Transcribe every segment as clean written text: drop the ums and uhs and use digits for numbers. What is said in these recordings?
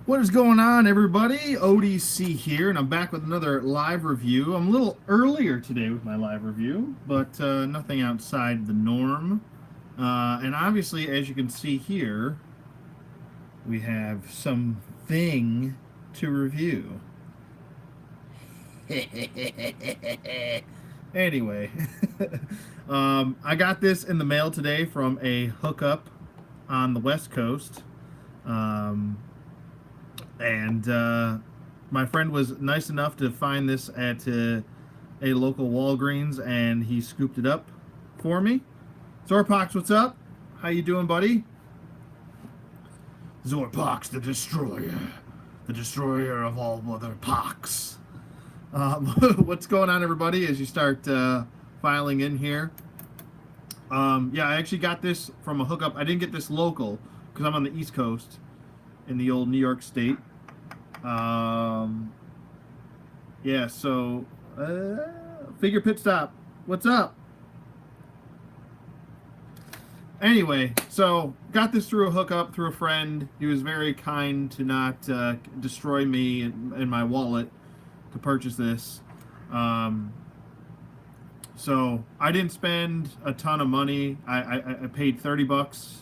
What is going on, everybody? ODC here, and I'm back with another live review. I'm a little earlier today with my live review, but nothing outside the norm. And obviously, as you can see here, we have something to review. Anyway, I got this in the mail today from a hookup on the West Coast. Um, and my friend was nice enough to find this at a local Walgreens, and he scooped it up for me. Zorpox, what's up? How you doing, buddy? Zorpox, the destroyer of all other pox. What's going on, everybody? As you start filing in here, yeah, I actually got this from a hookup. I didn't get this local because I'm on the East Coast in the old New York State. Yeah, so Figure Pit Stop, what's up? Anyway, so got this through a hookup through a friend. He was very kind to not destroy me and my wallet to purchase this. So I didn't spend a ton of money. I paid $30.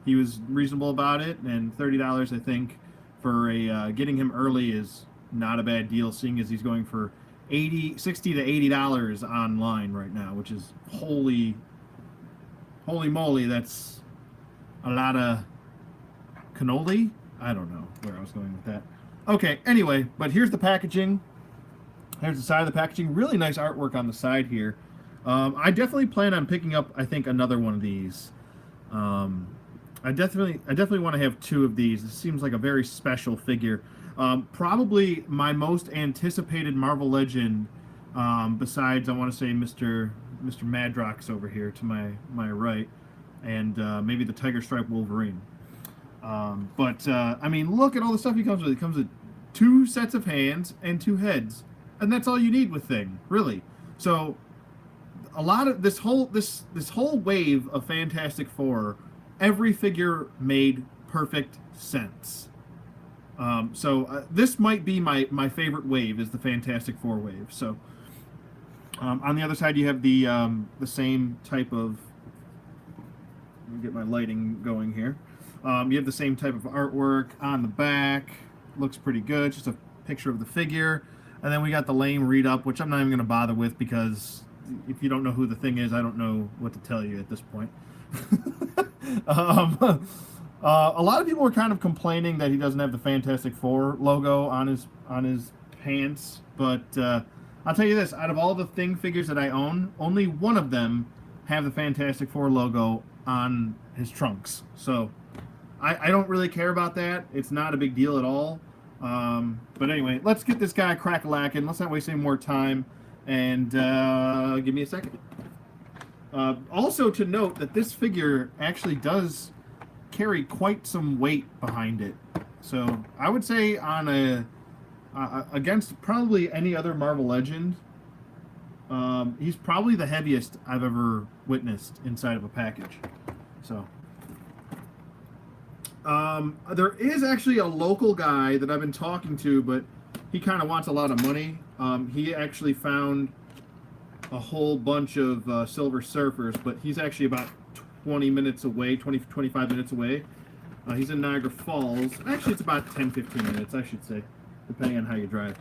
He was reasonable about it, and $30, I think, for a getting him early is not a bad deal, seeing as he's going for $60 to $80 online right now, which is holy moly, that's a lot of cannoli. I don't know where I was going with that. Okay, anyway, but here's the packaging. Here's the side of the packaging. Really nice artwork on the side here. I definitely plan on picking up, I think, another one of these. I definitely want to have two of these. It seems like a very special figure. Probably my most anticipated Marvel Legend, besides, I want to say, Mr. Madrox over here to my right, and maybe the Tiger Stripe Wolverine. I mean, look at all the stuff he comes with. He comes with 2 sets of hands and 2 heads, and that's all you need with Thing, really. So a lot of this whole wave of Fantastic Four, every figure made perfect sense. This might be my favorite wave, is the Fantastic Four wave. So on the other side, you have the same type of. Let me get my lighting going here. You have the same type of artwork on the back. Looks pretty good. Just a picture of the figure, and then we got the lame read up, which I'm not even going to bother with because if you don't know who the Thing is, I don't know what to tell you at this point. A lot of people were kind of complaining that he doesn't have the Fantastic Four logo on his pants, but I'll tell you this: out of all the Thing figures that I own, only one of them have the Fantastic Four logo on his trunks. So I don't really care about that. It's not a big deal at all. But anyway, let's get this guy crack-a-lackin'. Let's not waste any more time. And give me a second. Also to note that this figure actually does carry quite some weight behind it. So I would say on against probably any other Marvel Legend, he's probably the heaviest I've ever witnessed inside of a package. So there is actually a local guy that I've been talking to, but he kind of wants a lot of money. He actually found a whole bunch of Silver Surfers, but he's actually about 20 minutes away, 25 minutes away. He's in Niagara Falls. Actually, it's about 10-15 minutes, I should say, depending on how you drive.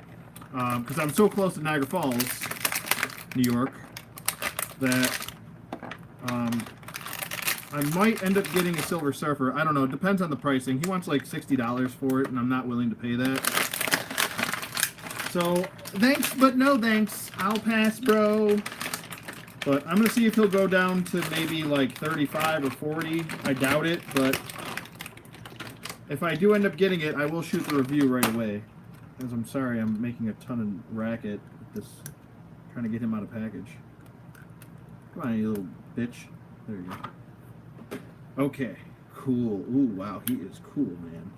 Because I'm so close to Niagara Falls, New York, that I might end up getting a Silver Surfer. I don't know. It depends on the pricing. He wants like $60 for it, and I'm not willing to pay that. So, thanks, but no thanks. I'll pass, bro. But I'm going to see if he'll go down to maybe like 35 or 40. I doubt it, but if I do end up getting it, I will shoot the review right away. Because I'm sorry, I'm making a ton of racket with this, trying to get him out of package. Come on, you little bitch. There you go. Okay, cool. Ooh, wow, he is cool, man.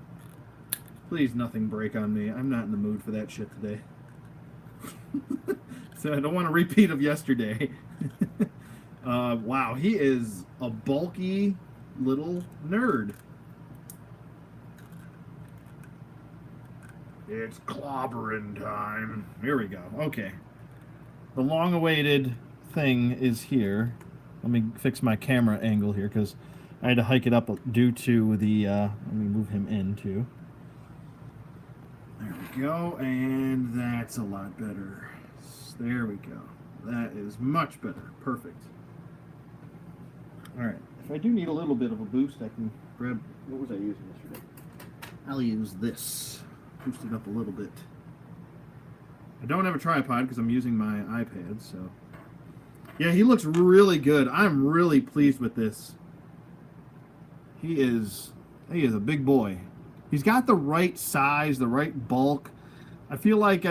Please, nothing break on me. I'm not in the mood for that shit today. So I don't want a repeat of yesterday. Wow, he is a bulky little nerd. It's clobbering time. Here we go. Okay. The long-awaited thing is here. Let me fix my camera angle here because I had to hike it up due to the. Let me move him in too. There we go, and that's a lot better. There we go. That is much better. Perfect. All right. If I do need a little bit of a boost, I can grab. What was I using yesterday? I'll use this. Boost it up a little bit. I don't have a tripod because I'm using my iPad, so. Yeah, he looks really good. I'm really pleased with this. He is a big boy. He's got the right size, the right bulk. I feel like,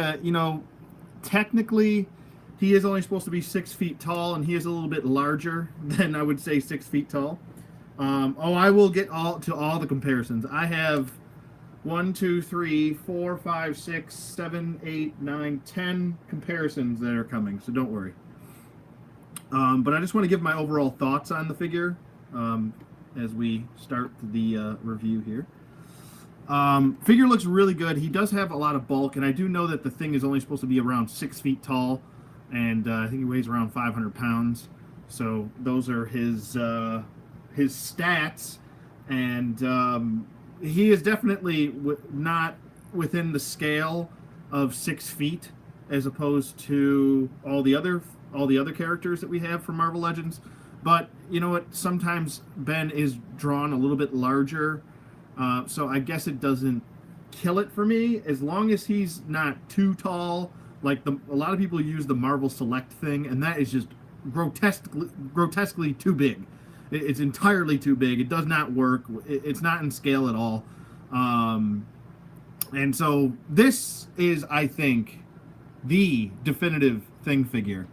technically, he is only supposed to be 6 feet tall, and he is a little bit larger than I would say 6 feet tall. I will get all the comparisons. I have 1, 2, 3, 4, 5, 6, 7, 8, 9, 10 comparisons that are coming, so don't worry. But I just want to give my overall thoughts on the figure as we start the review here. Figure looks really good. He does have a lot of bulk, and I do know that the thing is only supposed to be around 6 feet tall, and I think he weighs around 500 pounds. So those are his stats, and he is definitely not within the scale of 6 feet, as opposed to all the other characters that we have from Marvel Legends. But you know what? Sometimes Ben is drawn a little bit larger. So I guess it doesn't kill it for me, as long as he's not too tall. Like a lot of people use the Marvel Select thing, and that is just grotesquely too big. It's entirely too big. It does not work. It's not in scale at all. And so this is, I think, the definitive Thing figure.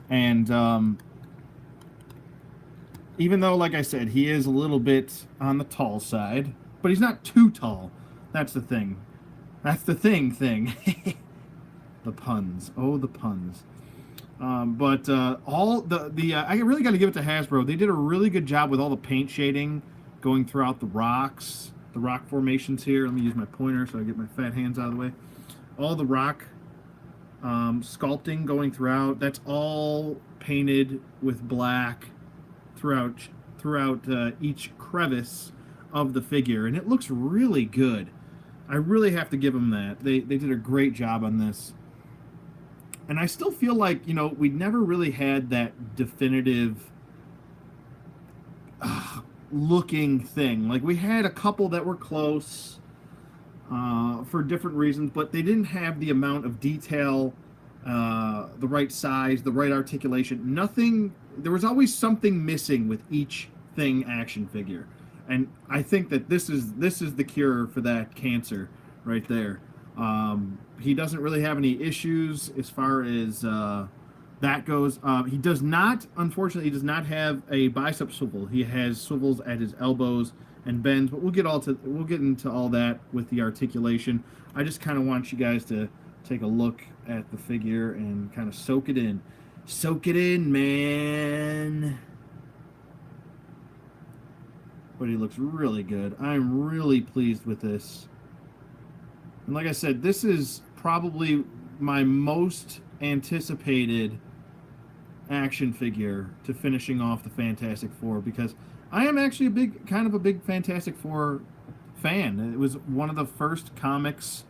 And even though, like I said, he is a little bit on the tall side, but he's not too tall. That's the thing. That's the thing. The puns. Oh, the puns. But all I really got to give it to Hasbro. They did a really good job with all the paint shading going throughout the rocks, the rock formations here. Let me use my pointer so I get my fat hands out of the way. All the rock sculpting going throughout. That's all painted with black throughout each crevice of the figure, and it looks really good. I really have to give them that. They did a great job on this. And I still feel like, we never really had that definitive looking thing. Like, we had a couple that were close for different reasons, but they didn't have the amount of detail, the right size, the right articulation. Nothing. There was always something missing with each Thing action figure. And I think that this is the cure for that cancer right there. He doesn't really have any issues as far as that goes. He does not, unfortunately, have a bicep swivel. He has swivels at his elbows and bends, but we'll get into all that with the articulation. I just kind of want you guys to take a look at the figure and kind of soak it in. Soak it in, man. But he looks really good. I'm really pleased with this. And like I said, this is probably my most anticipated action figure to finishing off the Fantastic Four, because I am actually a big Fantastic Four fan. It was one of the first comics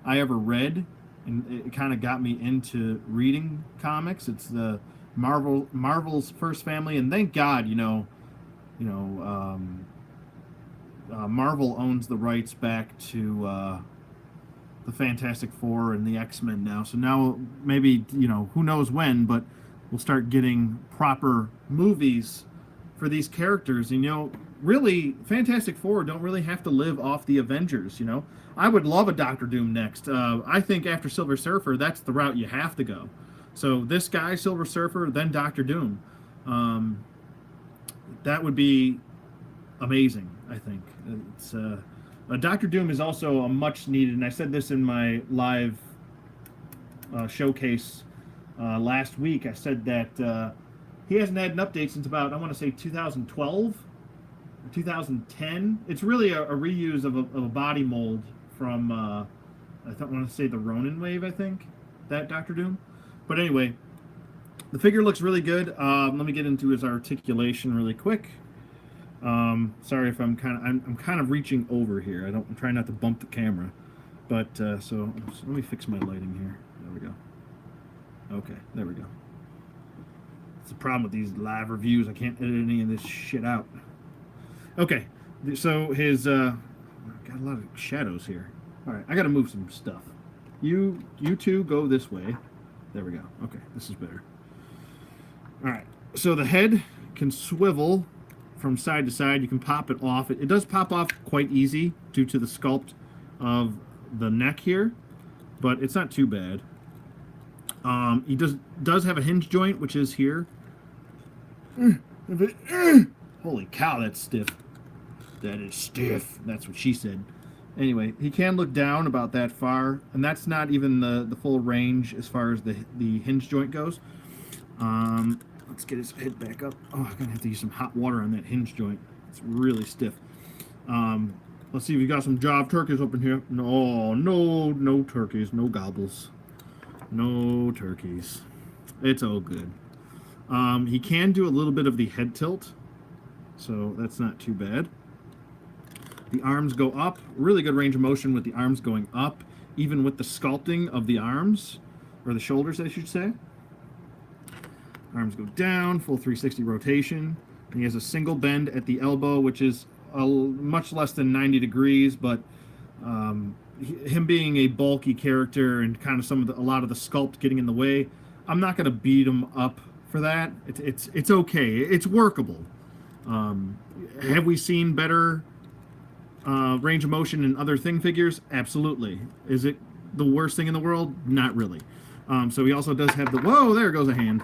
I ever read, and it kind of got me into reading comics. It's the Marvel's first family, and thank God, Marvel owns the rights back to the Fantastic Four and the X-Men now. So now maybe, who knows when, but we'll start getting proper movies for these characters. And, really, Fantastic Four don't really have to live off the Avengers, I would love a Doctor Doom next. I think after Silver Surfer, that's the route you have to go. So this guy, Silver Surfer, then Doctor Doom. That would be amazing, I think. It's Doctor Doom is also a much needed, and I said this in my live showcase last week. I said that he hasn't had an update since about, I want to say 2012 or 2010. It's really a reuse of a body mold from want to say the Ronin wave, I think, that Doctor Doom. But anyway, the figure looks really good. Let me get into his articulation really quick. Sorry if I'm kind of reaching over here. I'm trying not to bump the camera. But so let me fix my lighting here. There we go. Okay, there we go. It's the problem with these live reviews. I can't edit any of this shit out. Okay, so his got a lot of shadows here. All right, I got to move some stuff. You two go this way. There we go. Okay, this is better. All right, so the head can swivel from side to side. You can pop it off. It does pop off quite easy due to the sculpt of the neck here, but it's not too bad. He does have a hinge joint, which is here. Holy cow, that's stiff. That is stiff. That's what she said. Anyway, he can look down about that far, and that's not even the full range as far as the hinge joint goes. Let's get his head back up. Oh, I'm gonna have to use some hot water on that hinge joint. It's really stiff. Let's see if we got some job turkeys up in here. No turkeys, no gobbles. No turkeys. It's all good. He can do a little bit of the head tilt, so that's not too bad. The arms go up. Really good range of motion with the arms going up, even with the sculpting of the arms, or the shoulders, I should say. Arms go down, full 360 rotation. And he has a single bend at the elbow, which is much less than 90 degrees, but him being a bulky character and kind of a lot of the sculpt getting in the way, I'm not going to beat him up for that. It's okay. It's workable. Have we seen better range of motion in other Thing figures? Absolutely. Is it the worst thing in the world? Not really. So he also does have whoa, there goes a hand.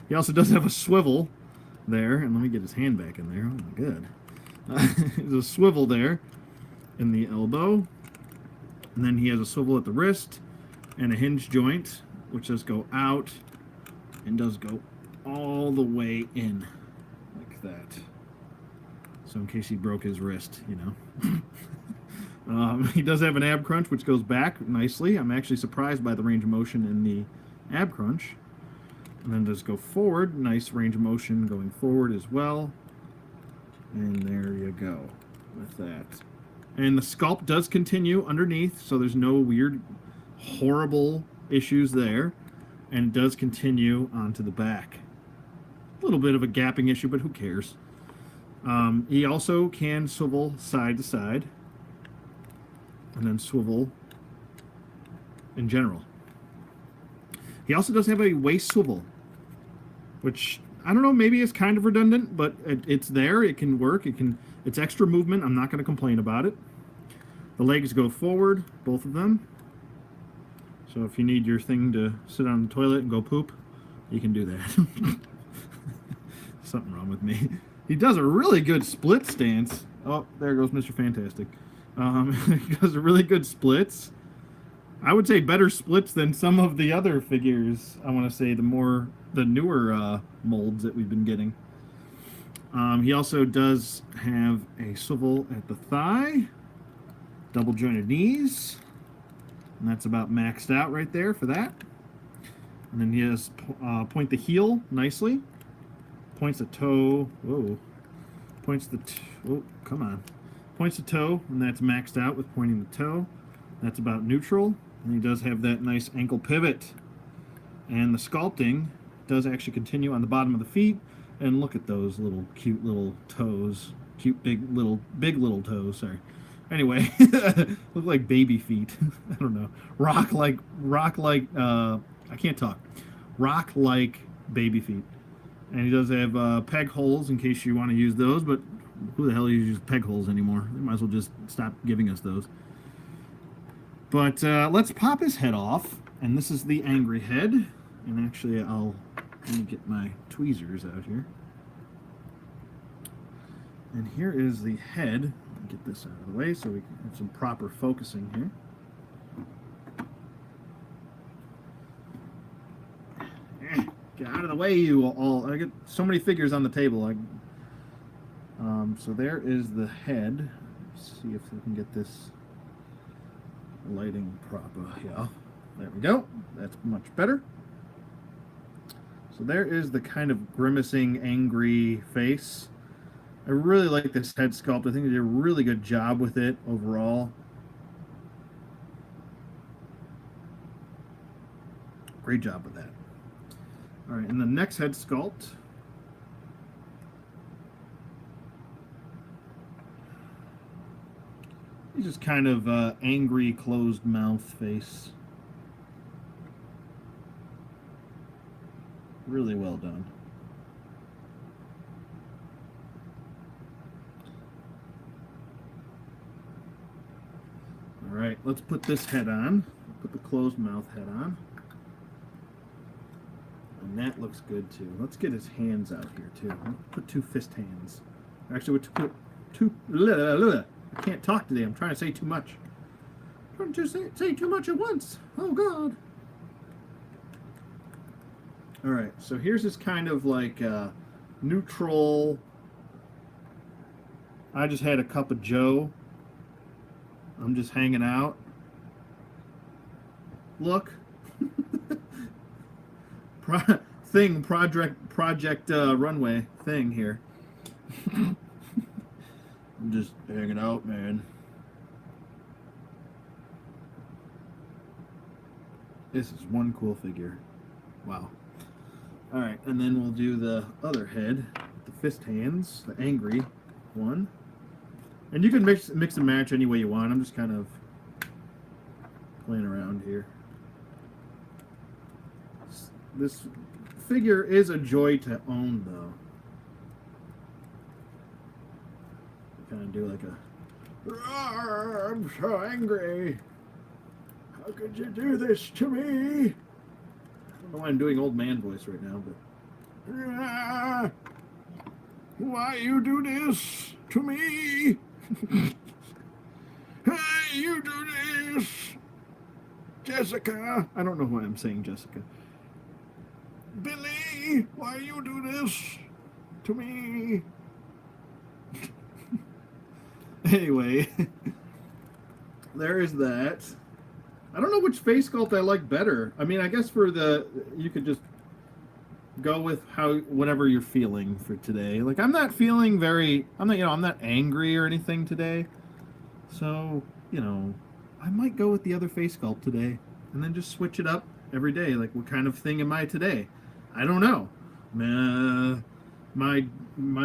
He also does have a swivel there, and let me get his hand back in there. Oh my god. There's a swivel there in the elbow, and then he has a swivel at the wrist and a hinge joint, which does go out and does go all the way in like that. So in case he broke his wrist, you know. He does have an ab crunch, which goes back nicely. I'm actually surprised by the range of motion in the ab crunch. And then does go forward. Nice range of motion going forward as well. And there you go with that. And the sculpt does continue underneath, so there's no weird, horrible issues there. And it does continue onto the back. A little bit of a gapping issue, but who cares? He also can swivel side to side. And then swivel in general. He also does have a waist swivel, which I don't know, maybe it's kind of redundant, but it's there. It can work. It's extra movement. I'm not going to complain about it. The legs go forward, both of them. So if you need your thing to sit on the toilet and go poop, you can do that. Something wrong with me. He does a really good split stance. Oh, there goes Mr. Fantastic. He does a really good splits. I would say better splits than some of the other figures. I want to say the newer molds that we've been getting. He also does have a swivel at the thigh, double jointed knees, and that's about maxed out right there for that. And then he has point the heel nicely, points the toe. Whoa, points the oh, come on, points the toe, and that's maxed out with pointing the toe. That's about neutral. And he does have that nice ankle pivot. And the sculpting does actually continue on the bottom of the feet. And look at those little cute little toes. Cute big little toes, sorry. Anyway, look like baby feet. I don't know. Rock like I can't talk. Rock like baby feet. And he does have peg holes in case you want to use those, but who the hell uses peg holes anymore? They might as well just stop giving us those. But let's pop his head off, and this is the angry head. And actually, let me get my tweezers out here. And here is the head. Let me get this out of the way so we can have some proper focusing here. Get out of the way, you all. I get so many figures on the table. So there is the head. Let's see if we can get this lighting proper here. There we go. That's much better. So there is the kind of grimacing, angry face. I really like this head sculpt. I think they did a really good job with it overall. Great job with that. All right, and the next head sculpt. He's just kind of angry, closed mouth face. Really well done. All right, let's put this head on. Put the closed mouth head on. And that looks good too. Let's get his hands out here too. Put two fist hands. Actually, we'll put two. I can't talk today. I'm trying to say too much. I'm trying to say too much at once. Oh God. All right, so here's this kind of like neutral. I just had a cup of Joe. I'm just hanging out. Look. Project runway thing here. I'm just hanging out, man. This is one cool figure. Wow. All right, and then we'll do the other head, the fist hands, the angry one. And you can mix and match any way you want. I'm just kind of playing around here. This figure is a joy to own, though. Kind of do like a, I'm so angry. How could you do this to me? I don't know why I'm doing old man voice right now, but why you do this to me? Hey, you do this, Jessica. I don't know why I'm saying Jessica. Billy, why you do this to me? Anyway, there is that. I don't know which face sculpt I like better. I mean, I guess for you could just go with whatever you're feeling for today. Like, I'm not feeling I'm not angry or anything today. So, I might go with the other face sculpt today and then just switch it up every day. Like, what kind of thing am I today? I don't know. My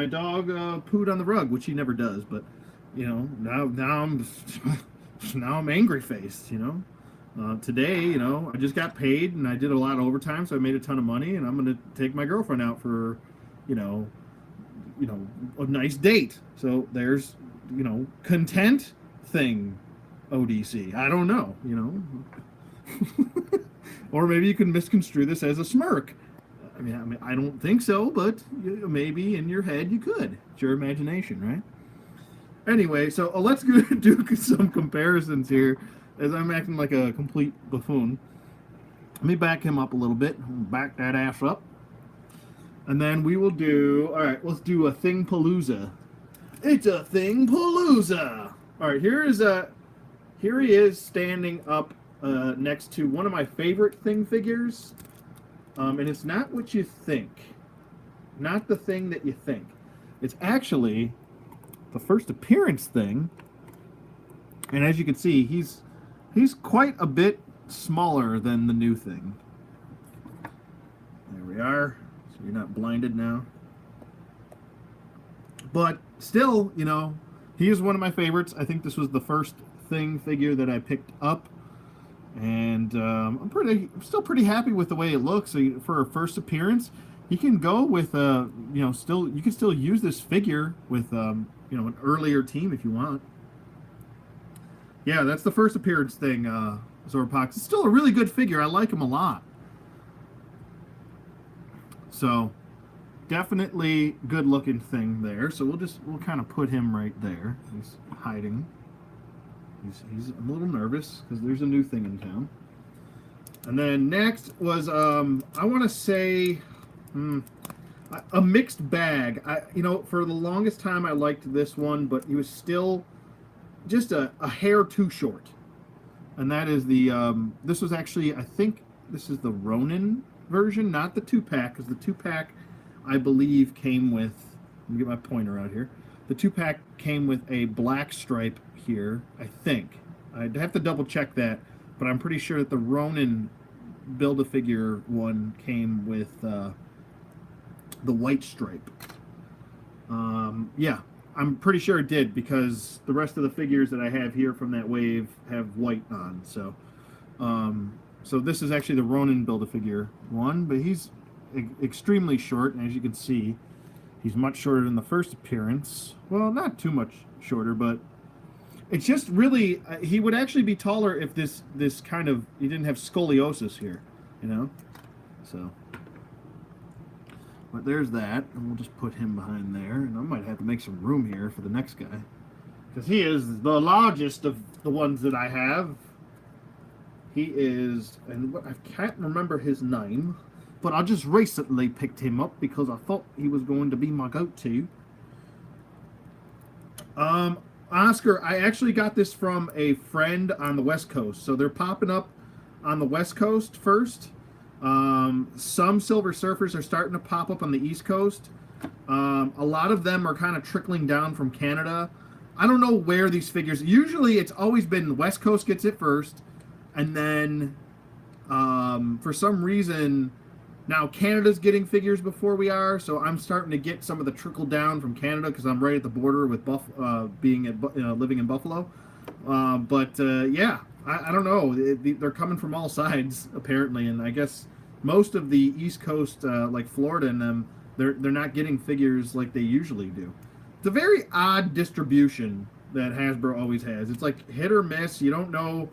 dog pooed on the rug, which he never does, but now I'm angry faced. Today, I just got paid and I did a lot of overtime, so I made a ton of money, and I'm gonna take my girlfriend out for, a nice date. So there's, content thing, ODC. I don't know, or maybe you can misconstrue this as a smirk. I mean, I don't think so, but maybe in your head you could. It's your imagination, right? Anyway, so let's do some comparisons here, as I'm acting like a complete buffoon. Let me back him up a little bit. Back that ass up. And then we will do, all right, let's do a Thing Palooza. It's a Thing Palooza. All right, here he is standing up next to one of my favorite Thing figures. And it's not what you think. Not the thing that you think. It's actually the first appearance Thing. And as you can see, he's quite a bit smaller than the new Thing. There we are. So you're not blinded now. But still, he is one of my favorites. I think this was the first Thing figure that I picked up. And I'm still pretty happy with the way it looks. So for a first appearance, you can go with you can still use this figure with an earlier team if you want. Yeah, that's the first appearance Thing, Zorpox. It's still a really good figure. I like him a lot. So definitely good looking Thing there. So we'll kind of put him right there. He's hiding. He's a little nervous because there's a new Thing in town. And then next was I want to say a mixed bag. For the longest time I liked this one, but he was still just a hair too short. and that is the this was actually, I think this is the Ronin version, not the 2-pack, because the 2-pack I believe came with, let me get my pointer out here. The 2-pack came with a black stripe here, I think. I'd have to double check that, but I'm pretty sure that the Ronin Build-A-Figure one came with the white stripe. Yeah, I'm pretty sure it did, because the rest of the figures that I have here from that wave have white on. So this is actually the Ronin Build-A-Figure one, but he's extremely short, and as you can see, he's much shorter than the first appearance. Well, not too much shorter, but it's just really, he would actually be taller if this kind of, he didn't have scoliosis here, you know? So, but there's that, and we'll just put him behind there, and I might have to make some room here for the next guy, because he is the largest of the ones that I have. He is, and I can't remember his name, but I just recently picked him up because I thought he was going to be my go-to. Oscar, I actually got this from a friend on the West Coast, so they're popping up on the West Coast first. Some Silver Surfers are starting to pop up on the East Coast. A lot of them are kind of trickling down from Canada. I don't know where these figures, usually it's always been the West Coast gets it first, and then for some reason now Canada's getting figures before we are, so I'm starting to get some of the trickle down from Canada because I'm right at the border with living in Buffalo. Yeah, I don't know. They're coming from all sides apparently, and I guess most of the East Coast, like Florida and them, they're not getting figures like they usually do. It's a very odd distribution that Hasbro always has. It's like hit or miss. You don't know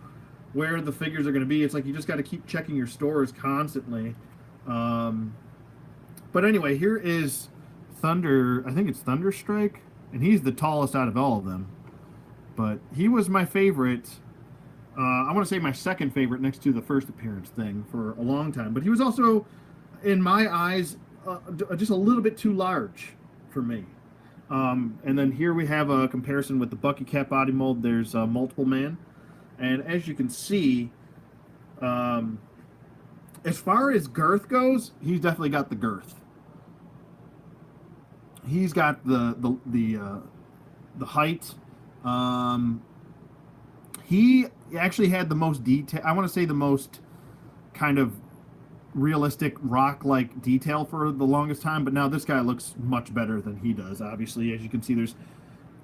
where the figures are going to be. It's like you just got to keep checking your stores constantly. But anyway, here is Thunder. I think it's Thunderstrike, and he's the tallest out of all of them. But he was my favorite. I want to say my second favorite next to the first appearance thing for a long time. But he was also, in my eyes, just a little bit too large for me. And then here we have a comparison with the Bucky Cat body mold. There's Multiple Man. And as you can see, as far as girth goes, he's definitely got the girth. He's got the height. He actually had the most detail. I want to say the most kind of realistic rock-like detail for the longest time. But now this guy looks much better than he does. Obviously, as you can see, there's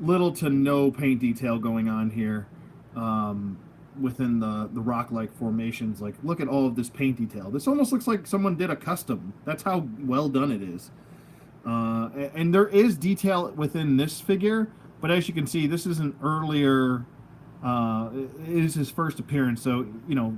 little to no paint detail going on here. Within the rock-like formations. Like, look at all of this paint detail. This almost looks like someone did a custom. That's how well done it is. And there is detail within this figure, but as you can see, this is an earlier, it is his first appearance, so, you know,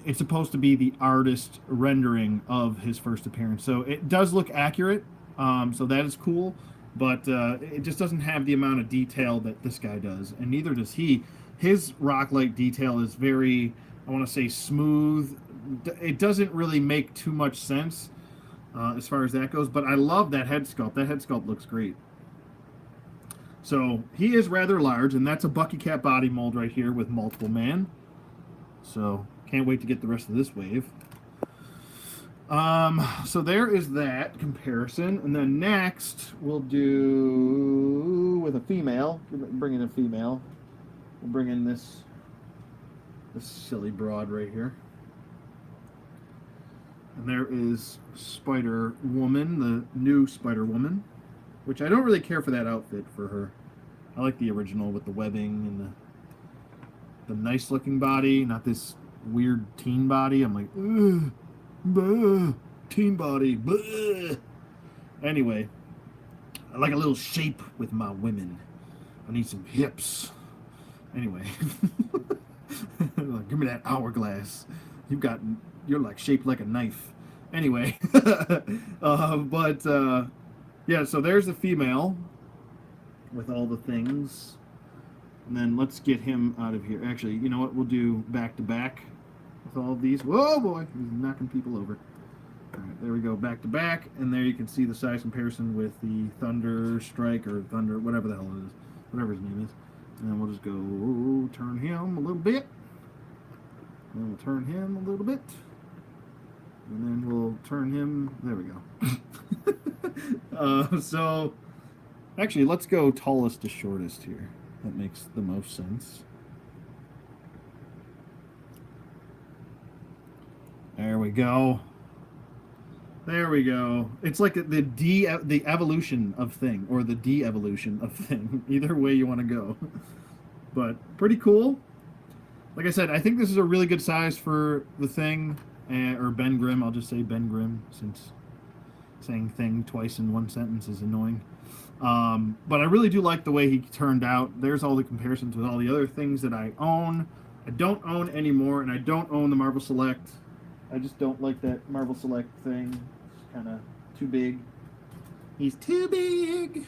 it's supposed to be the artist rendering of his first appearance. So it does look accurate, so that is cool, but it just doesn't have the amount of detail that this guy does, and neither does he. His rock-like detail is very, I want to say, smooth. It doesn't really make too much sense as far as that goes, but I love that head sculpt. That head sculpt looks great. So he is rather large, and that's a Bucky Cat body mold right here with Multiple Man. So can't wait to get the rest of this wave. So there is that comparison, and then next we'll do with a female. Bring in a female. We'll bring in this silly broad right here. And there is Spider-Woman, the new Spider-Woman, which I don't really care for that outfit for her. I like the original with the webbing and the nice-looking body, not this weird teen body. I'm like, ugh, bleh, teen body, bleh. Anyway, I like a little shape with my women. I need some hips. Anyway, give me that hourglass. You're like shaped like a knife. Anyway, yeah. So there's the female with all the things, and then let's get him out of here. Actually, you know what? We'll do back to back with all of these. Whoa, boy, he's knocking people over. All right, there we go, back to back, and there you can see the size comparison with the Thunder Strike or Thunder, whatever the hell it is, whatever his name is. And then we'll just go turn him a little bit. Then we'll turn him a little bit. And then we'll turn him. There we go. So, actually, let's go tallest to shortest here. That makes the most sense. There we go. There we go. It's like the evolution of thing or the de-evolution of thing. Either way you want to go. But pretty cool. Like I said, I think this is a really good size for the thing, or Ben Grimm. I'll just say Ben Grimm since saying thing twice in one sentence is annoying. But I really do like the way he turned out. There's all the comparisons with all the other things that I own. I don't own anymore, and I don't own the Marvel Select. I just don't like that Marvel Select thing. It's kind of too big. He's too big.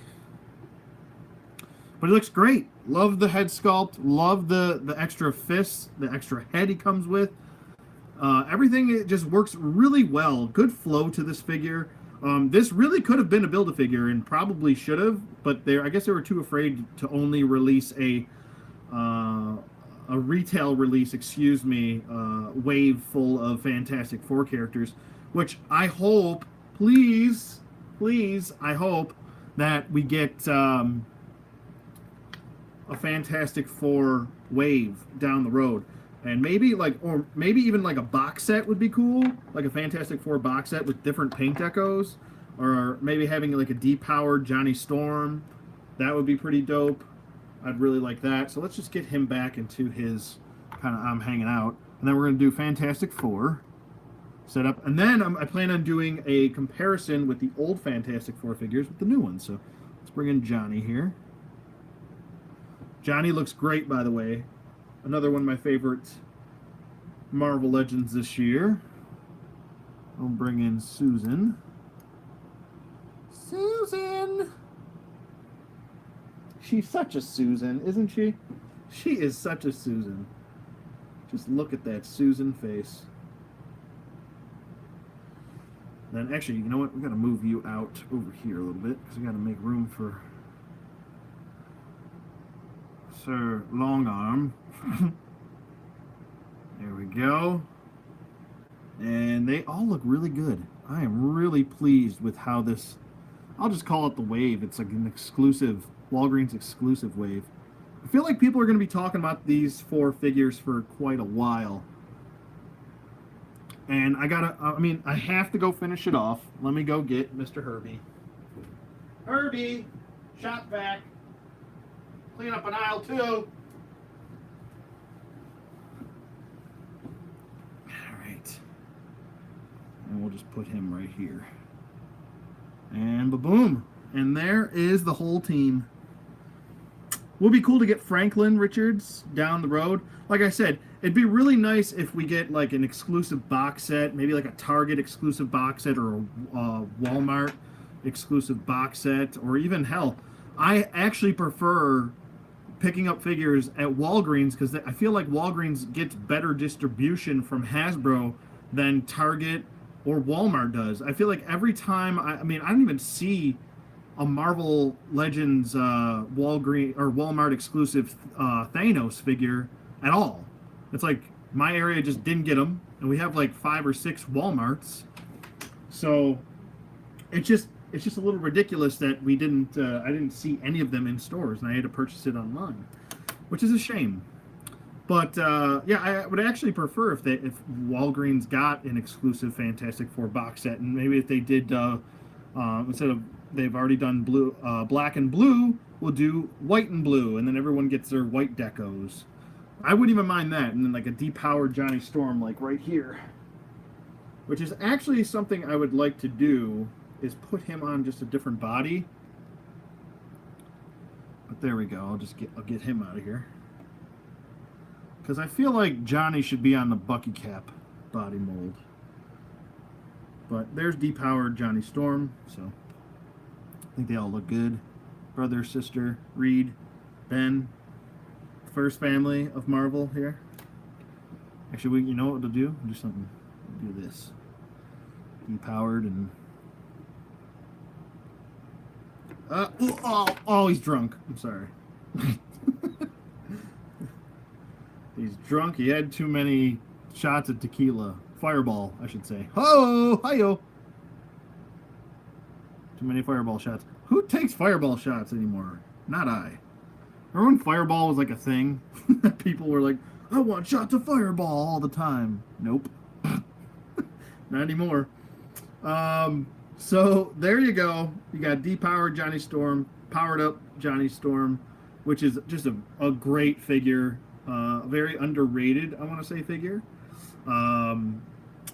But he looks great. Love the head sculpt. Love the extra fists, the extra head he comes with. Everything, it just works really well. Good flow to this figure. This really could have been a Build-A-Figure and probably should have, but I guess they were too afraid to only release a retail release, wave full of Fantastic Four characters, which I hope, please, I hope that we get a Fantastic Four wave down the road. And maybe even like a box set would be cool, like a Fantastic Four box set with different paint decos, or maybe having like a depowered Johnny Storm. That would be pretty dope. I'd really like that. So let's just get him back into his kind of hanging out, and then we're gonna do Fantastic Four setup, and then I plan on doing a comparison with the old Fantastic Four figures with the new ones. So let's bring in Johnny here. Johnny looks great, by the way. Another one of my favorite Marvel Legends this year. I'll bring in Susan. Susan! She's such a Susan, isn't she? She is such a Susan. Just look at that Susan face. Then actually, you know what? We got to move you out over here a little bit because we got to make room for Sir Longarm. There we go. And they all look really good. I am really pleased with how this, I'll just call it the wave. It's like an exclusive, Walgreens exclusive wave. I feel like people are going to be talking about these four figures for quite a while. And I have to go finish it off. Let me go get Mr. Herbie. Herbie, shop vac. Clean up an aisle too. All right. And we'll just put him right here. And ba-boom. And there is the whole team. Would be cool to get Franklin Richards down the road. Like I said, it'd be really nice if we get like an exclusive box set, maybe like a Target exclusive box set or a Walmart exclusive box set, or even hell, I actually prefer picking up figures at Walgreens because I feel like Walgreens gets better distribution from Hasbro than Target or Walmart does. I feel like every time, I don't even see a Marvel Legends Walgreens or Walmart exclusive Thanos figure at all. It's like my area just didn't get them, and we have like 5 or 6 Walmarts. So it's just a little ridiculous that I didn't see any of them in stores, and I had to purchase it online, which is a shame. But yeah, I would actually prefer if Walgreens got an exclusive Fantastic Four box set, and maybe if they did instead of they've already done black and blue, we'll do white and blue, and then everyone gets their white decos. I wouldn't even mind that, and then like a depowered Johnny Storm, like right here, which is actually something I would like to do. Is put him on just a different body. But there we go. I'll get him out of here. Because I feel like Johnny should be on the Bucky Cap body mold. But there's depowered Johnny Storm, so I think they all look good. Brother, sister, Reed, Ben, first family of Marvel here. Actually, you know what we'll do? We'll do something. We'll do this. Depowered and he's drunk. I'm sorry. He's drunk. He had too many shots of tequila. Fireball, I should say. Oh, hi-yo. Too many fireball shots. Who takes fireball shots anymore? Not I. Remember when fireball was like a thing? People were like, I want shots of fireball all the time. Nope. Not anymore. So there you go. You got depowered Johnny Storm, powered up Johnny Storm, which is just a great figure. Very underrated, I want to say, figure.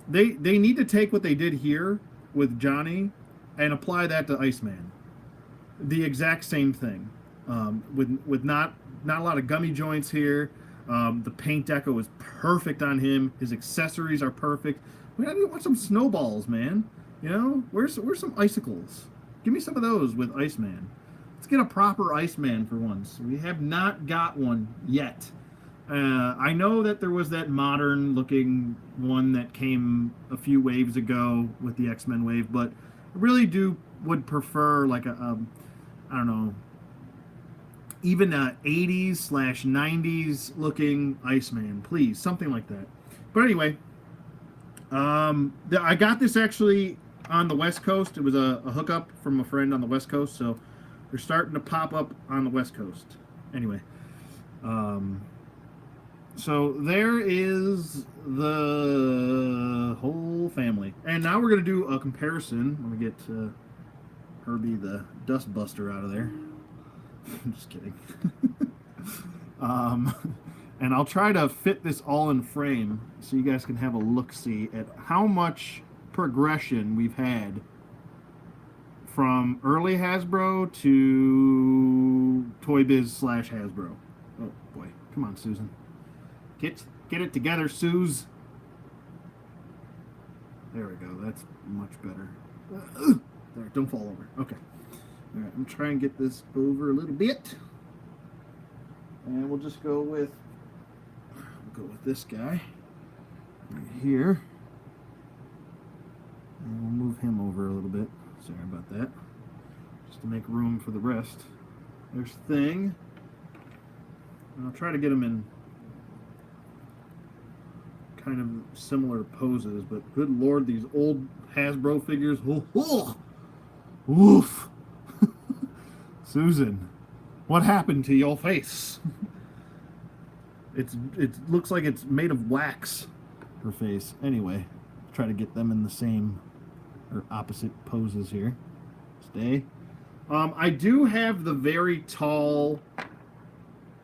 They need to take what they did here with Johnny and apply that to Iceman. The exact same thing. With not a lot of gummy joints here. The paint deco is perfect on him. His accessories are perfect. We want some snowballs, man. You know, where's some icicles? Give me some of those with Iceman. Let's get a proper Iceman for once. We have not got one yet. I know that there was that modern looking one that came a few waves ago with the X-Men wave, but I really would prefer like I don't know, even a 80s/90s looking Iceman, please, something like that. But anyway, I got this actually on the West Coast. It was a hookup from a friend on the West Coast, so they're starting to pop up on the West Coast. Anyway, so there is the whole family, and now we're gonna do a comparison. Let me get Herbie the Dust Buster out of there. I'm just kidding. And I'll try to fit this all in frame so you guys can have a look-see at how much progression we've had from early Hasbro to Toy Biz/Hasbro. Oh boy, come on, Susan. Get it together, Suze. There we go. That's much better. There, don't fall over. Okay. All right, I'm trying to get this over a little bit, and we'll just go with this guy right here, and we'll move him over a little bit. Sorry about that. Just to make room for the rest. There's Thing, and I'll try to get him in kind of similar poses, but good lord, these old Hasbro figures. Oh, oof. Susan, what happened to your face? It looks like it's made of wax, her face. Anyway, try to get them in the same or opposite poses here. Stay. I do have the very tall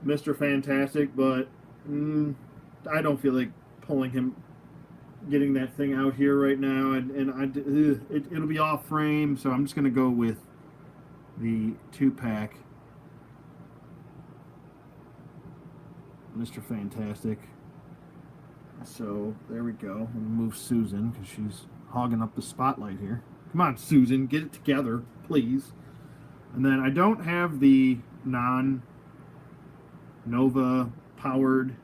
Mr. Fantastic, but I don't feel like pulling him, getting that thing out here right now, and it'll be off frame, so I'm just gonna go with the 2-pack Mr. Fantastic. So there we go. We'll move Susan because she's hogging up the spotlight here. Come on, Susan, get it together, please. And then I don't have the non-Nova powered,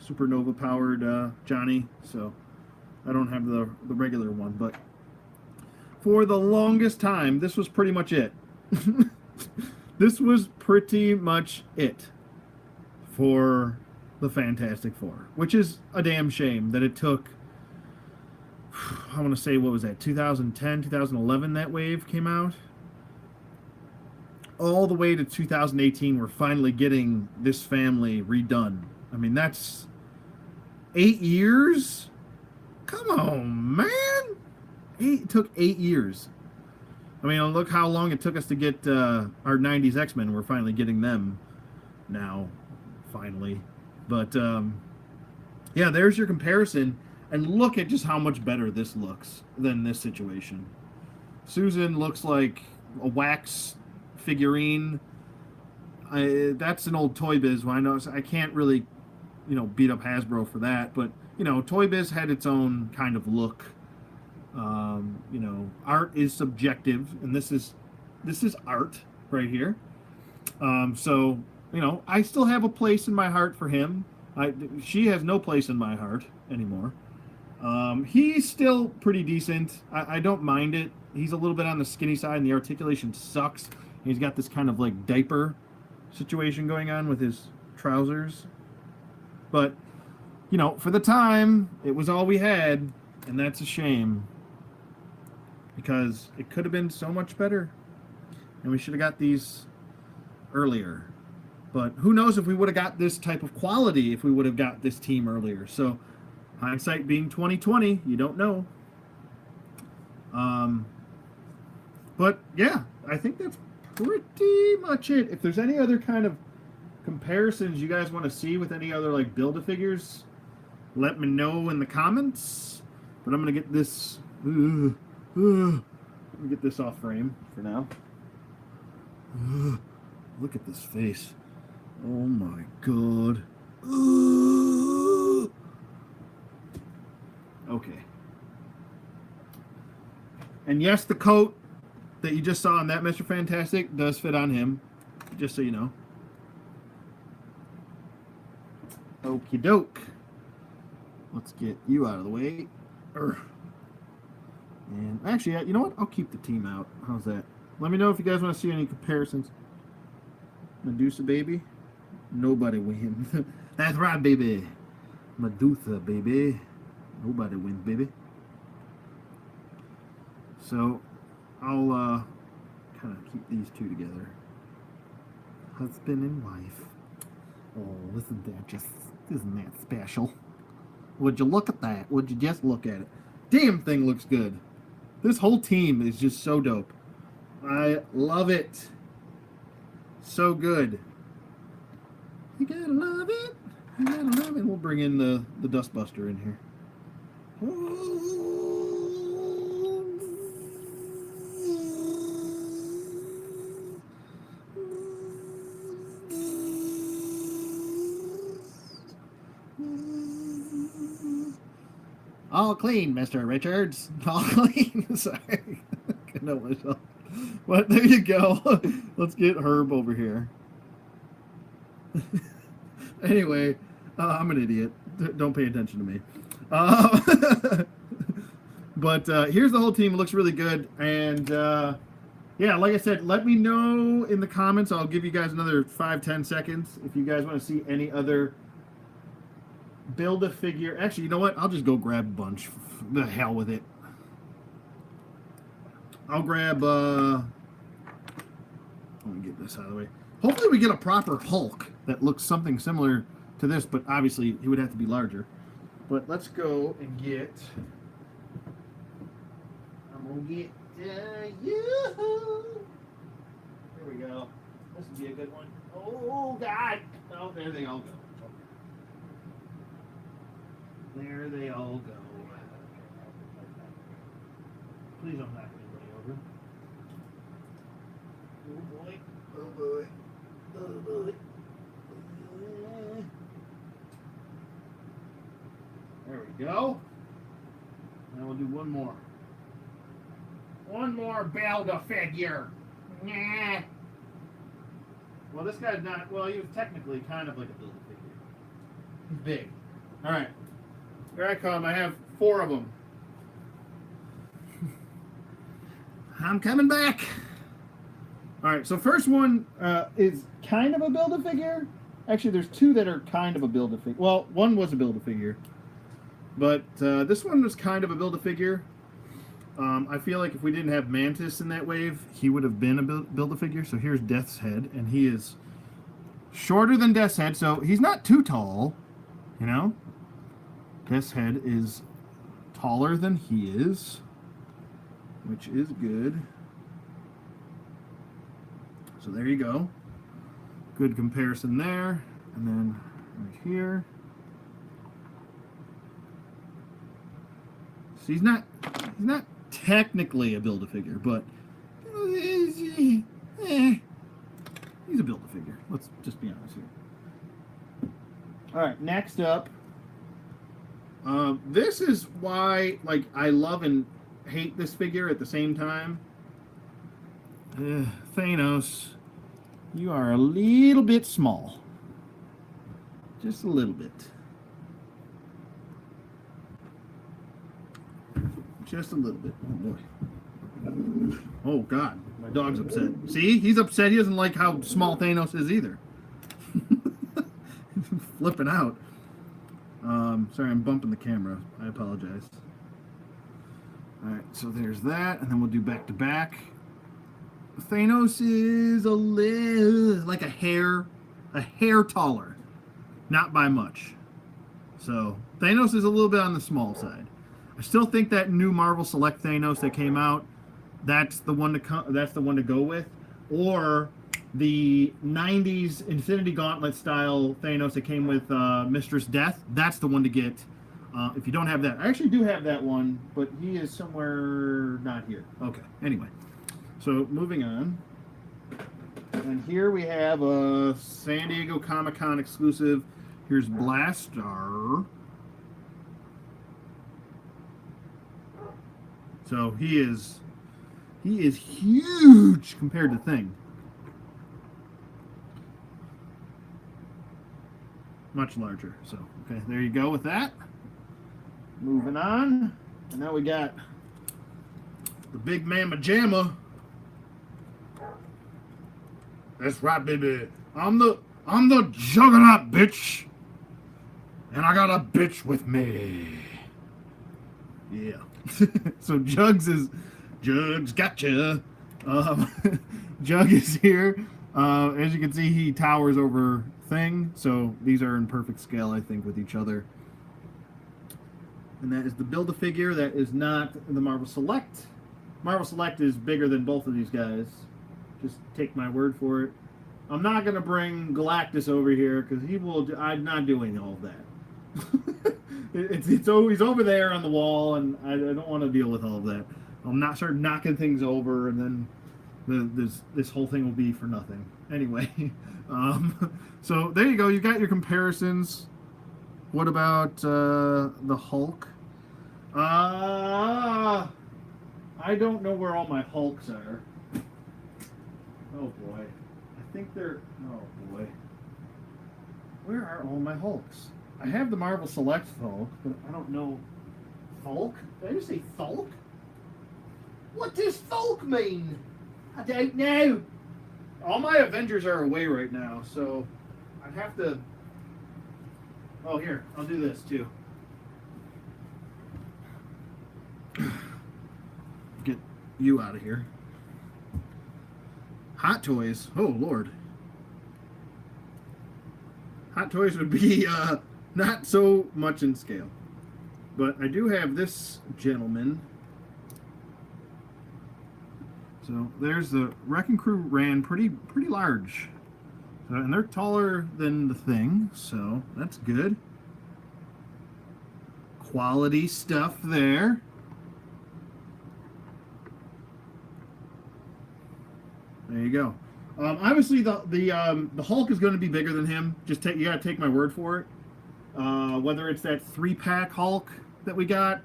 Supernova powered Johnny, so I don't have the regular one. But for the longest time, this was pretty much it. This was pretty much it for the Fantastic Four, which is a damn shame that it took, I want to say, what was that, 2010, 2011 that wave came out? All the way to 2018, we're finally getting this family redone. I mean, that's 8 years? Come on, man! It took 8 years. I mean, look how long it took us to get our 90s X-Men. We're finally getting them now, finally. But, yeah, there's your comparison. And look at just how much better this looks than this situation. Susan looks like a wax figurine. That's an old Toy Biz one. I know I can't really, beat up Hasbro for that. But, Toy Biz had its own kind of look. Art is subjective, and this is art right here. So, I still have a place in my heart for him. She has no place in my heart anymore. He's still pretty decent. I don't mind it. He's a little bit on the skinny side, and the articulation sucks. He's got this kind of like diaper situation going on with his trousers. But you know, for the time, it was all we had, and that's a shame because it could have been so much better, and we should have got these earlier. But who knows if we would have got this type of quality if we would have got this team earlier. So hindsight being 2020, you don't know. But yeah, I think that's pretty much it. If there's any other kind of comparisons you guys want to see with any other like Build-A-Figures, let me know in the comments. But I'm gonna get this. Let me get this off frame for now. Look at this face. Oh my god. Okay. And yes, the coat that you just saw on that Mr. Fantastic does fit on him. Just so you know. Okie doke. Let's get you out of the way. And actually, you know what? I'll keep the team out. How's that? Let me know if you guys want to see any comparisons. Medusa, baby. Nobody wins. That's right, baby. Medusa, baby. Nobody wins, baby. So, I'll kind of keep these two together. Husband and wife. Oh, isn't that special? Would you look at that? Would you just look at it? Damn thing looks good. This whole team is just so dope. I love it. So good. You gotta love it. You gotta love it. We'll bring in the Dustbuster in here. All clean, Mr. Richards. All clean. Sorry. I know myself. But there you go. Let's get Herb over here. Anyway, I'm an idiot. Don't pay attention to me. But here's the whole team. It looks really good. And yeah, like I said, let me know in the comments. I'll give you guys another 5-10 seconds if you guys want to see any other Build-A-Figure. Actually, you know what? I'll just go grab a bunch. The hell with it. I'll grab, let me get this out of the way. Hopefully we get a proper Hulk that looks something similar to this, but obviously he would have to be larger. But let's go and get, I'm going to get, yoo-hoo. Here we go. This would be a good one. Oh, God. Oh, there they all go. There they all go. Please don't knock anybody over. Oh boy. Oh boy. Oh boy. There we go. Now we'll do one more. One more Build-A-Figure. Nah. Well, this guy's not, well, he was technically kind of like a Build-A-Figure. He's big. Alright. Here I come. I have 4 of them. I'm coming back. All right, so first one is kind of a Build-A-Figure. Actually, there's 2 that are kind of a Build-A-Figure. Well, one was a Build-A-Figure. But this one was kind of a Build-A-Figure. I feel like if we didn't have Mantis in that wave, he would have been a Build-A-Figure. So here's Death's Head, and he is shorter than Death's Head, so he's not too tall, you know? Death's Head is taller than he is, which is good. So there you go. Good comparison there. And then right here. So he's not technically a Build-A-Figure, but he's a Build-A-Figure. Let's just be honest here. All right, next up. This is why, like, I love and hate this figure at the same time. Thanos, you are a little bit small. Just a little bit. Just a little bit. Oh, boy. Oh, God. My dog's upset. See? He's upset. He doesn't like how small Thanos is either. Flipping out. Sorry, I'm bumping the camera. I apologize. All right, so there's that, and then we'll do back to back. Thanos is a little like a hair taller, not by much. So Thanos is a little bit on the small side. I still think that new Marvel Select Thanos that came out, that's the one to go with, or the '90s Infinity Gauntlet style Thanos that came with Mistress Death. That's the one to get. If you don't have that, I actually do have that one, but he is somewhere not here. Okay. Anyway, so moving on, and here we have a San Diego Comic-Con exclusive. Here's Blastar. So he is huge compared to Thing. Much larger. So okay, there you go with that. Moving on, and now we got the big mamma jamma. That's right, baby. I'm the juggernaut, bitch, and I got a bitch with me. Yeah. So Jugs gotcha. Jug is here. As you can see, he towers over Thing. So these are in perfect scale, I think, with each other. And that is the Build-A-Figure. That is not the Marvel Select. Marvel Select is bigger than both of these guys. Just take my word for it. I'm not going to bring Galactus over here because I'm not doing all of that. It's always over there on the wall, and I don't want to deal with all of that. I'll not start knocking things over, and then this whole thing will be for nothing. Anyway, so there you go. You got your comparisons. What about the Hulk? I don't know where all my Hulks are. Oh boy. I think they're... Oh boy. Where are all my Hulks? I have the Marvel Select Hulk, but I don't know... Hulk? Did I just say Hulk? What does Hulk mean? I don't know. All my Avengers are away right now, so I'd have to... Oh, here. I'll do this, too. Get you out of here. Hot Toys. Oh, Lord. Hot Toys would be not so much in scale. But I do have this gentleman. So there's the Wrecking Crew ran pretty large. And they're taller than the Thing, so that's good. Quality stuff there. There you go. Obviously, the Hulk is going to be bigger than him. You got to take my word for it. Whether it's that 3-pack Hulk that we got,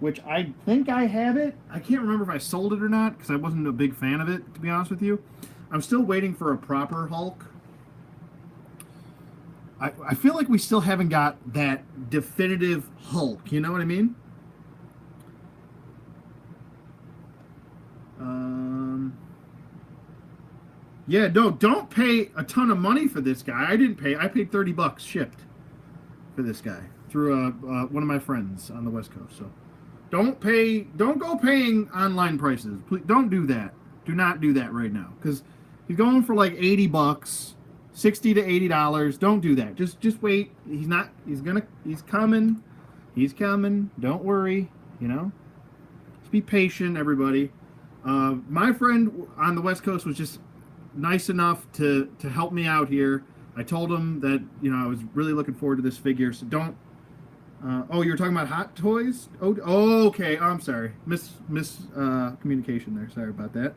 which I think I have it. I can't remember if I sold it or not because I wasn't a big fan of it, to be honest with you. I'm still waiting for a proper Hulk. I feel like we still haven't got that definitive Hulk. You know what I mean? Yeah, no, don't pay a ton of money for this guy. I didn't pay. I paid $30 shipped for this guy through one of my friends on the West Coast. So don't go paying online prices. Please don't do that. Do not do that right now because he's going for like $80, $60 to $80. Don't do that. Just wait. He's coming. He's coming. Don't worry. You know, just be patient, everybody. My friend on the West Coast was just nice enough to help me out here. I told him that I was really looking forward to this figure. So don't. Oh, you were talking about Hot Toys? Oh, okay. Oh, I'm sorry. Communication there. Sorry about that.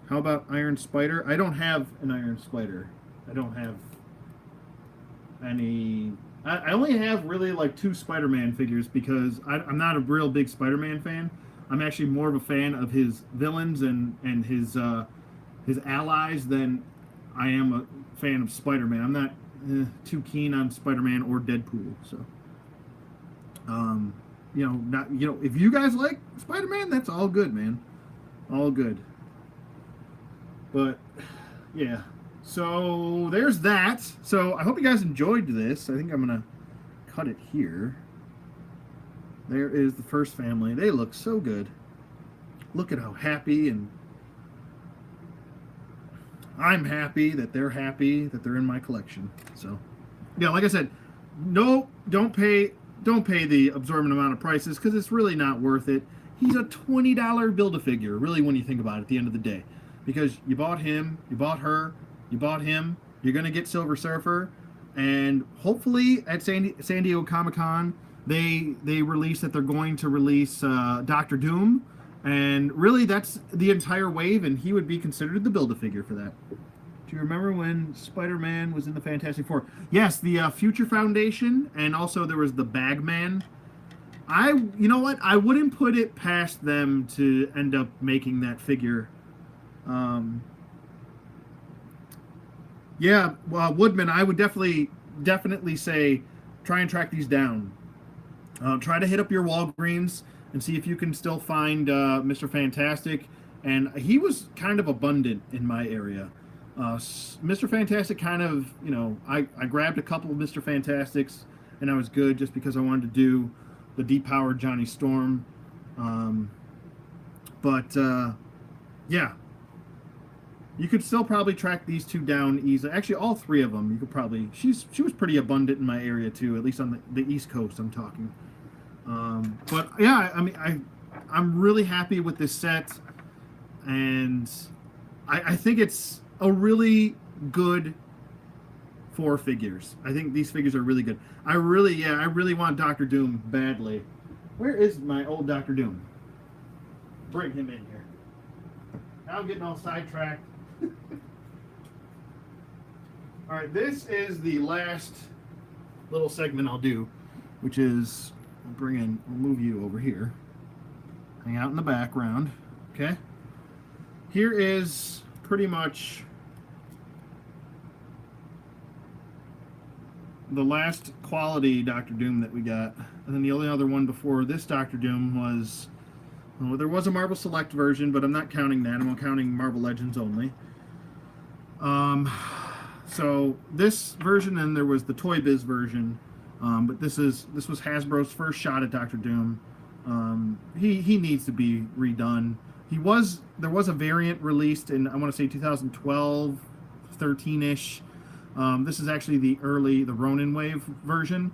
How about Iron Spider? I don't have an Iron Spider. I don't have any. I only have really like 2 Spider-Man figures because I'm not a real big Spider-Man fan. I'm actually more of a fan of his villains and his allies than I am a fan of Spider-Man. I'm not too keen on Spider-Man or Deadpool. So, if you guys like Spider-Man, that's all good, man. All good. But yeah, so there's that. So I hope you guys enjoyed this. I think I'm gonna cut it here. There is the first family. They look so good. Look at how happy, and I'm happy that they're in my collection. So, yeah, like I said, no, don't pay the absorbent amount of prices because it's really not worth it. He's a $20 Build-A-Figure, really, when you think about it at the end of the day. Because you bought him, you bought her, you bought him, you're going to get Silver Surfer, and hopefully at San Diego Comic-Con, they release that they're going to release Doctor Doom, and really that's the entire wave, and he would be considered the Build-A-Figure for that. Do you remember when Spider-Man was in the Fantastic Four? Yes, the Future Foundation, and also there was the Bagman. You know what? I wouldn't put it past them to end up making that figure. Yeah, well, Woodman, I would definitely say try and track these down. Try to hit up your Walgreens and see if you can still find Mr. Fantastic. And he was kind of abundant in my area. Mr. Fantastic kind of, I grabbed a couple of Mr. Fantastics and I was good just because I wanted to do the depowered Johnny Storm. Yeah. You could still probably track these two down easily. Actually, all three of them, you could probably... She was pretty abundant in my area, too, at least on the East Coast, I'm talking. But, yeah, I mean, I'm really happy with this set, and I think it's a really good 4 figures. I think these figures are really good. I really want Dr. Doom badly. Where is my old Dr. Doom? Bring him in here. Now I'm getting all sidetracked. All right, this is the last little segment I'll do, which is we'll move you over here. Hang out in the background, okay? Here is pretty much the last quality Doctor Doom that we got. And then the only other one before this Doctor Doom was... Well, there was a Marvel Select version, but I'm not counting that. I'm counting Marvel Legends only. So this version, and there was the Toy Biz version, but this was Hasbro's first shot at Doctor Doom. He needs to be redone. There was a variant released in, I want to say 2012, 13-ish. This is actually the Ronin Wave version.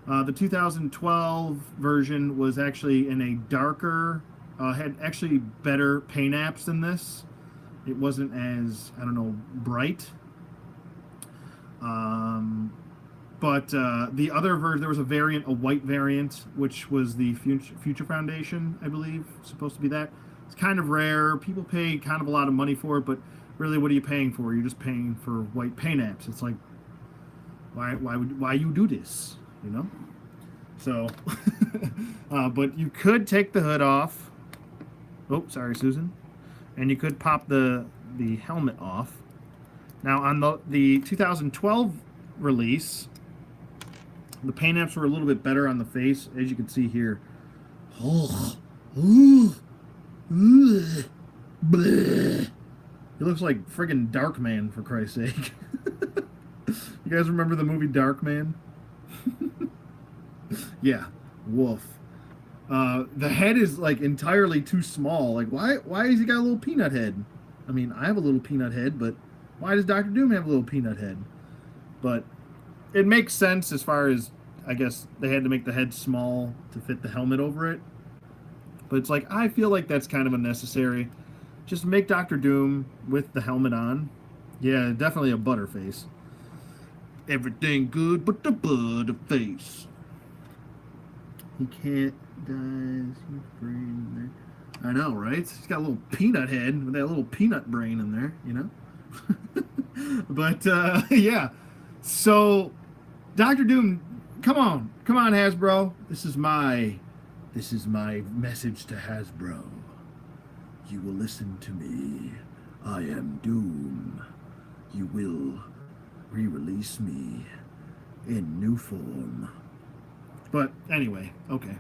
The 2012 version was actually in a darker, had actually better paint apps than this. It wasn't as, bright. But the other version, there was a variant, a white variant, which was the Future Foundation, I believe, supposed to be that. It's kind of rare. People pay kind of a lot of money for it, but really, what are you paying for? You're just paying for white paint apps. It's like, why you do this, So, but you could take the hood off. Oh, sorry, Susan. And you could pop the helmet off. Now, on the 2012 release, the paint apps were a little bit better on the face, as you can see here. Oh, he looks like friggin' Darkman, for Christ's sake. You guys remember the movie Darkman? Yeah, woof. The head is like entirely too small. Like, why has he got a little peanut head? I mean, I have a little peanut head, but why does Dr. Doom have a little peanut head? But it makes sense as far as, I guess, they had to make the head small to fit the helmet over it. But it's like, I feel like that's kind of unnecessary. Just make Dr. Doom with the helmet on. Yeah, definitely a butterface. Everything good but the butterface. He can't die. I know, right? He's got a little peanut head with that little peanut brain in there, But, yeah. So, Dr. Doom, come on, Hasbro. This is my message to Hasbro. You will listen to me. I am Doom. You will re-release me in new form. But anyway, okay.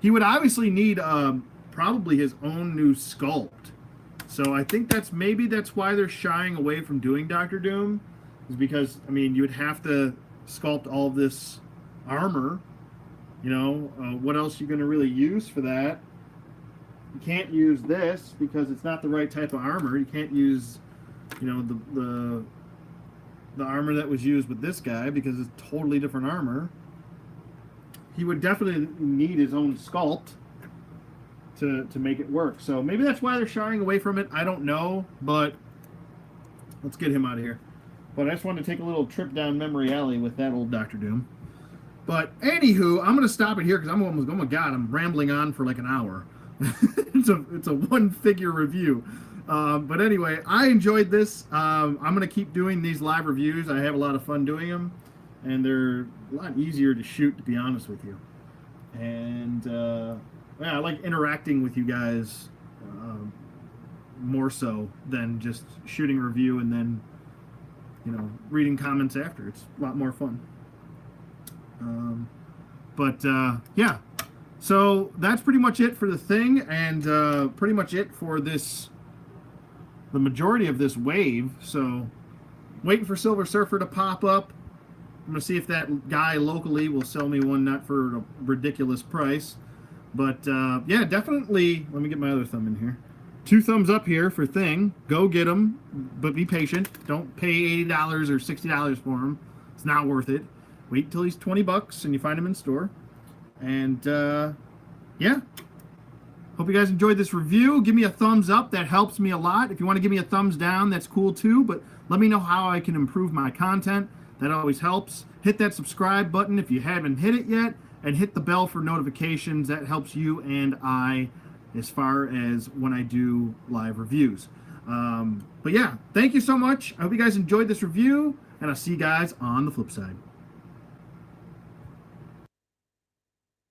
He would obviously need probably his own new sculpt. So I think that's why they're shying away from doing Doctor Doom, is because, I mean, you would have to sculpt all of this armor, You know, what else are you going to really use for that? You can't use this because it's not the right type of armor. You can't use, you know, the armor that was used with this guy because it's totally different armor. He would definitely need his own sculpt to make it work. So maybe that's why they're shying away from it. I don't know, but let's get him out of here. But I just wanted to take a little trip down memory alley with that old Doctor Doom. But anywho, I'm gonna stop it here because I'm almost, oh my god, I'm rambling on for like an hour. It's a one figure review. But anyway, I enjoyed this. I'm gonna keep doing these live reviews. I have a lot of fun doing them, and they're a lot easier to shoot, to be honest with you. And yeah, I like interacting with you guys more so than just shooting a review and then, you know, reading comments after. It's a lot more fun. Yeah, so that's pretty much it for the thing, and pretty much it for this, the majority of this wave. So waiting for Silver Surfer to pop up. I'm gonna see if that guy locally will sell me one, not for a ridiculous price, but yeah, definitely. Let me get my other thumb in here. 2 thumbs up here for Thing. Go get them, but be patient. Don't pay $80 or $60 for him. It's not worth it. Wait till he's $20 and you find him in store. And yeah, hope you guys enjoyed this review. Give me a thumbs up. That helps me a lot. If you want to give me a thumbs down, that's cool too. But let me know how I can improve my content. That always helps. Hit that subscribe button if you haven't hit it yet. And hit the bell for notifications. That helps you and I as far as when I do live reviews. But yeah, thank you so much. I hope you guys enjoyed this review. And I'll see you guys on the flip side.